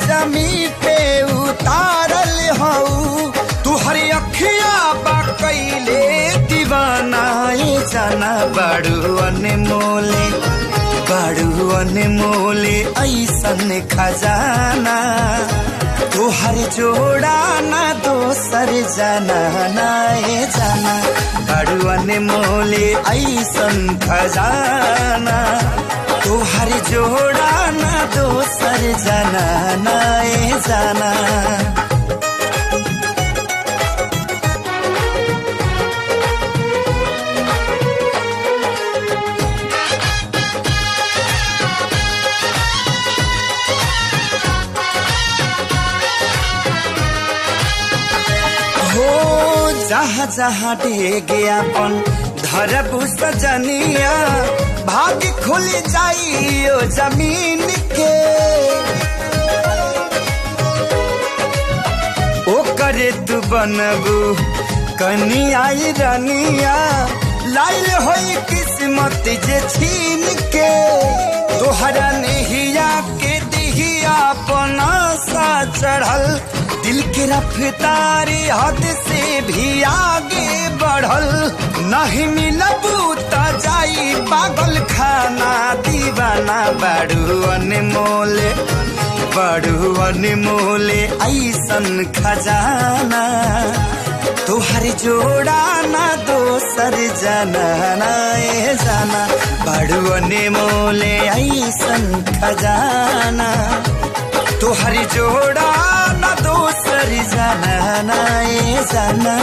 जमी पे उतारल हऊ तू हरी अखिया बा कैले दीवानाए जाना बड़ू अनमोले ऐसन खजाना तोहर जोड़ा ना दोसर जाना नाए जाना बड़ू अनमोले ऐसन खजाना तोहर जोड़ा ना दोसर जाना नाए जाना। जहाँ जहाँ डेगे अपन धरबू सजनिया भाग खुल जाइयो जमीन के ओ करे तू बनबू कनिया रनिया लाइल होई किस्मत जे छीन के तोहरा नहिया के दिहिया अपना सा चढ़ल दिल के रफ्तारी हद से भी आगे बढ़ल नहीं मिलबू त जाई पागल खाना दीवाना बड़ू अनमोले ऐसन खजाना तोहर जोड़ा ना दोसर जाना नाए जाना बड़ू अनमोले ऐसन खजाना तोहर जोड़ा ना दोसर जाना नाए जाना।